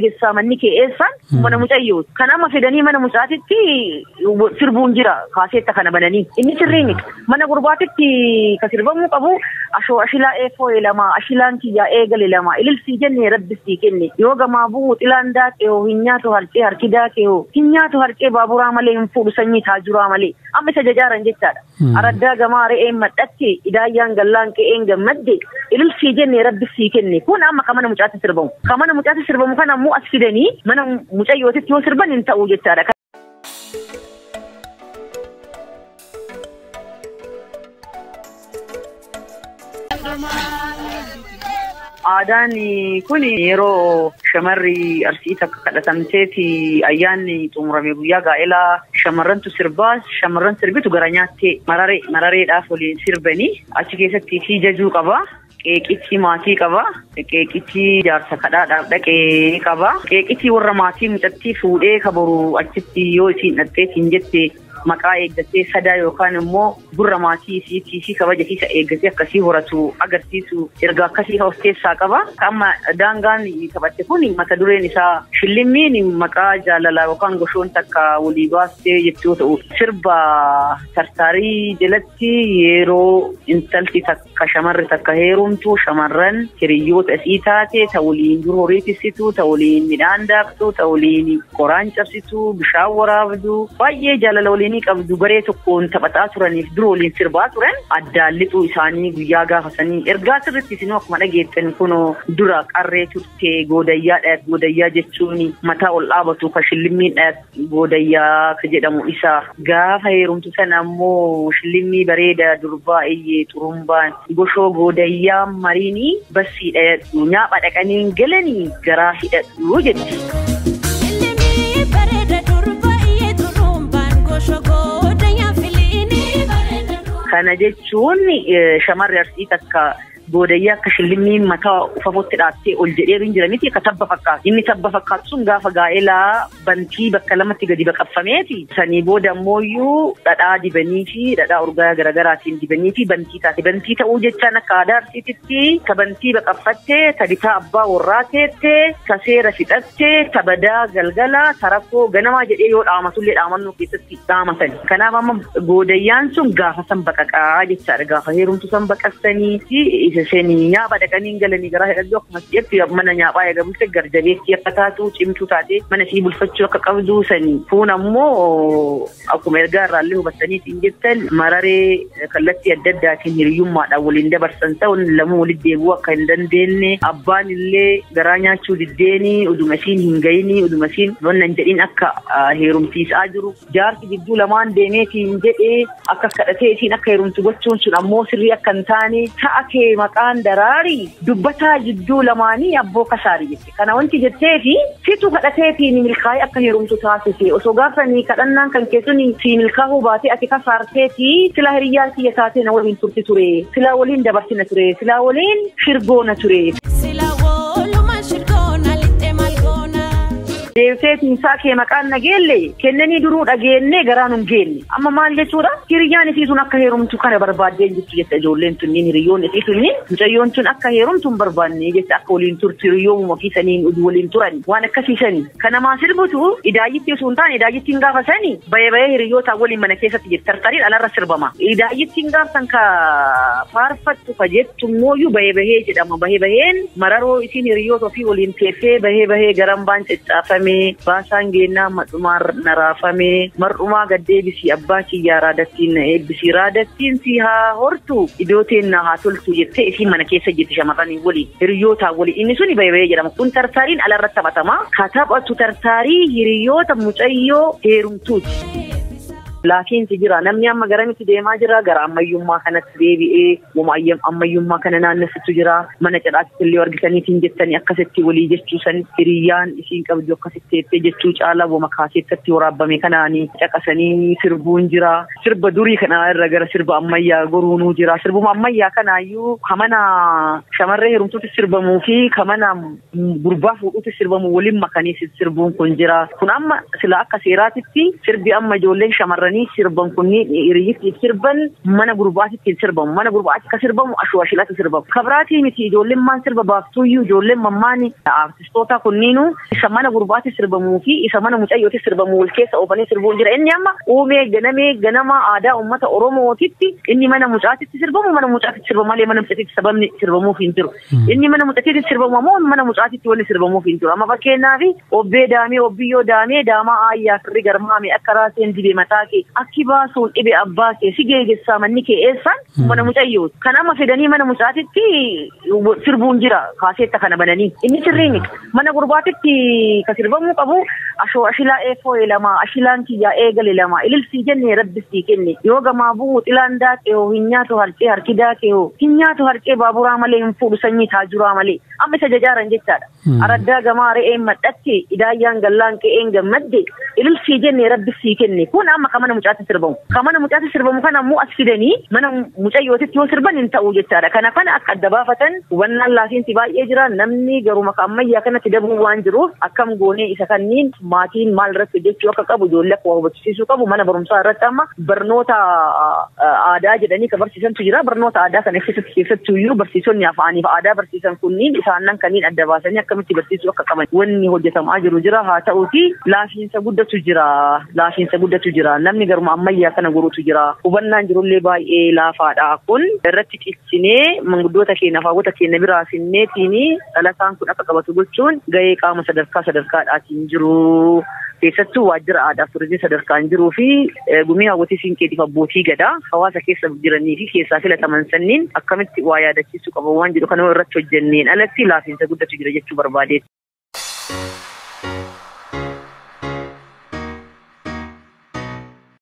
geessaa manni kee eessaan mana mucayyoo kan amma fedanii mana mucaatitti sirbuun jira kaaseetta kana bananii inni sirriin mana gurbaatitti ka sirbamuu qabu ashoo ashilaa eefoo lama ashilaan kiyyaa eegale lama ililsii jennee rabbisii kenne yoo gamaa bu'u xilaan daakee hoo hin nyaatu harcee harki daakee hoo hin nyaatu harcee baaburaa malee hin fuudhu sanyii taajuraa malee amma isa jajaaran jechaadha araddaa gamaa re'een madhatte idaayyaan gallaan qe'een gammadde ililsii jennee rabbisii kenne kun amma ka mana mucaatti sirbamu kana ammoo as fidanii mana mucayyootitti yoo sirban hin ta'uu jechaadha. Aadaan kun yeroo shamarri arsii takka kadhatamteeti ayyaanni xumurame guyyaa gaa'elaa shamarrantu sirbaa shamarran sirbitu gara nyaattee marareedhaaf waliin sirbanii achi keessatti fi jajuu qaba. Qeeqichi maatii qaba. Qeeqichi jaarsa kadhaadhaaf dhaqee qaba. Qeeqichi warra maatii mucattii fuudhee kabaru achitti yoo isiin dhaqxeetiin jette maqaa eeggatee sadaa yookaan immoo gurra maatii isiitii kabaja isa eeggatee akkasii horatu agarsiisu erga akkasii of keessaa qaba. Amma daangaan taphatte kun mata dureen isaa shillimmiin maqaa jaalalaa yookaan goshoon takka walii baastee jechuu ta'u sirba tartaarii jalatti yeroo intalti takka shamarri takka heerumtu shamarran hiriyyoota isii taate ta'uliin dur horii tiksitu ta'uliin midhaan daaktu ta'uliin qoraan cabsitu bishaan waraabdu baay'ee jaalala waliin qabdu garee tokkoon taphataa turaniif dur waliin sirbaa turan addaan lixuu isaanii guyyaa gaafasanii ergaa sirriitti isinuu akkuma dhageettan kunoo dura qarree turtee goodayyaa jechuun mataa ol dhaabatu ka shillimmiin goodayyaa ka jedhamu isa gaafa heerumtu sana ammoo shillimmii bareeda durbaa iyyee xurumbaan goshoo goodayyaa mariinii bassii dhayadhu nyaapha dhaqanii galanii garaa hidhadhu jetti. Kana jechuun shamarri arsii takka goodayyaa akka shillimmiin mataa ufafotti dhaattee ol jedhee jira miti akka tabba fakkaatu. Inni tabba fakkaatu sun gaafa gaa'elaa bantii bakka lamatti gadi baqaffameeti. Sanii booda ammoo dhadhaa dibanii fi dhadhaa urgaa garaagaraatiin dibanii fi bantii taate. Bantii ta'uu jechaan akka aadaa arsiititti ta bantii baqaffattee ta bitaa abbaa warraa teettee ta seera fixattee ta badaa galgala ta rakkoo ganamaa jedhee yoo dhaamatullee dhaamannoo keessatti dhaamatan. Kanaaf amma goodayyaan sun gaafa san baqaqaa jechaadha. Gaafa heerumtu san baqassanii fi seenii nyaapha dhaqanii galanii garaa hidhadhu akkuma jetti mana nyaaphaa eegamutti garjabeetti akka taatu cimtuu taate mana sii bulfachuu akka qabdu sanii kun ammoo akkuma ergaa irraallee hubattaniitiin jettan mararee kallattii adda addaatiin hiriyyummaadhaan waliin dabarsan ta'uun lamuu walitti deebi'uu akka hin dandeenye abbaan illee garaa nyaachuu diddeenii uduma isiin hin gayinii uduma isiin wanna hin jedhin akka heerumsiisaa jiru jaarsi gidduu lamaan deemeetiin jedhee akka kadhatee isiin akka heerumtu gochuun sun ammoo sirrii akka hin taane ta'a kee maqaan daraarii dubbataa jidduu lamaanii abboo kasaarii jette. Kana wanti jetteefi situ kadhateetiin milkaa'ee akka heerumtu taasise osoo gaafanii kadhannaan kan keessuun si milkaa'uu baatee ati kasaarteeti sila hiriyyaan kiyya taatee na waliin turti ture sila waliin dabarsina ture sila waliin shirgoona ture. Deemseetiin isaa kee maqaan nageelle kennanii duruu dhageenne garaan hin geenne amma maal jechuudha hiriyyaan isii sun akka heerumtu kana barbaaddeen jettu jetta ijoolleen tunniin hiriyyoon isii sunniin mucayyoon tun akka heerumtu hin barbaanne jetta akka waliin turtu hiriyyoomuma ofii saniin waliin turan waan akkasiisanii kana maa sirbutu idaayitti osoo hin taane idaayittiin gaafa sanii bahee hiriyyootaa waliin mana keessatti jette tartariin alarra sirbama idaayittiin gaafsan ka faarfattu ka jettu mooyyuu bahee jedhama baheen mararoo isiin hiriyyoota ofii waliin teessee bahee garambaan caccaafame baasaan geenaa madhumaa naraafame mar'umaa gaddeebisii abbaa kiyyaa raadattiin na eebbisii raadattiin si haa hortu idooteen na haa toltu jettee isii mana keessa jetti shamarranii waliin hiriyyootaa waliin inni suni bahee jedhama kun tartaariin alarratti taphatama ka taphatu tartaarii hiriyoota mucayyoo heerumtuuti. Laakiinsi jira namni amma garamitti deemaa jira gara ammayyummaa kanatti deebi'ee ammayyummaa kana naannessitu jira mana cidhaatti illee argitaniitiin jettanii akkasitti walii jechuu san hiriyyaan isiin qabdu akkasitti teessee jechuu caalaa wama kaaseettatti waraabame kanaanii caqasanii sirbuun jira sirba durii kana irra gara sirba ammayyaa goruunuu jira sirbuma ammayyaa kanaayyuu kamana shamarree heerumtuutti sirbamuu fi kamana gurbaa fuudhuutti sirbamu waliin makanii sirbuun kun jira kun amma sila akka seeraatitti sirbi amma ijoolleen shamarran warranii sirban kunniin hiriyyatti sirban mana gurbaatitti sirbamu mana gurbaatti ka sirbamu ashwaashilatti sirbamu kabraatii miti ijoolleen maan sirba baaftuuyyuu ijoolleen mammaani artistoota kunniinu isa mana gurbaatti sirbamuu fi isa mana mucayyootti sirbamu wal keessa oofanii sirbuun jira inni amma uumee ganama aadaa ummata oromootitti inni mana mucaatitti sirbamu mana mucaatitti sirbamu malee mana mucaatitti sababni sirbamuuf hin jiru inni mana mucaatitti sirbamu ammoo mana mucaatitti wali sirbamuuf hin jiru amma fakkeenyaaf obbee daamee obbiyyoo daamee daamaa aayyaa firri garmaame akka raaseen dibee mataa kee akki baasuun dhibee abbaa kee si geegessaa manni kee eessaan mana mucayyoo kan amma fedanii mana mucaatitti sirbuun jira kaaseetta kana bananii inni sirriini mana gurbaatitti ka sirbamuu qabu ashoo ashilaa eefoo lama ashilaan kiyyaa eegale lama ililsii jennee rabbisii kenne yoo gamaa bu'u xilaan daakee hoo hin nyaatu harcee harki daakee hoo hin nyaatu harcee baaburaa malee hin fuudhu sanyii taajuraa malee amma isa jajaaran jechaadha araddaa gamaa re'een madhatte idaayyaan gallaan qe'een gammadde ililsii jennee rabbisii kenne kun amma ka mana mucaatti sirbamu ka mana mucaatti sirbamu kana ammoo as fidanii mana mucayyootitti yoo sirban hin ta'u jechaadha kana akka adda baafatan hubannaan laafiinsi baay'ee jira namni garuma ka ammayyaa kanatti dabuu waan jiruuf akkam goonee isa kanniin maatiin maal irratti hojjechuu akka qabu ijoollee akka waa hubachiisuu qabu mana barumsaa irratti amma barnoota aadaa jedhanii ka barsiisantu jira barnoota aadaa kana keessattuyyuu barsiisonni afaaniif aadaa barsiisan kunniin isaannan kanniin adda baasanii akkamitti barsiisuu akka qaban wanni hojjetamaa jiru jira haa ta'uuti laafiinsa guddatu jira namni garuma ammayyaa kana goruutu jira hubannaan jirullee baay'ee laafaadha kun irratti ciccinee manguddoota keenya faawwata keenya biraa finneetiin dhalataan kun akka qabatu gochuun gahee qaama sadarkaadhaatiin jiru keessattuu waajjira aadaa turizimii sadarkaan jiruu fi gumii hawwatii siinqeetiif abbootii gadaa hawaasa keessa jiranii fi keessaa filataman sanniin akkamitti waa yaadachiisuu qaban waan jedhu kana irratti hojjenneen alatti laafiinsa guddatu jira jechuu barbaadeetti.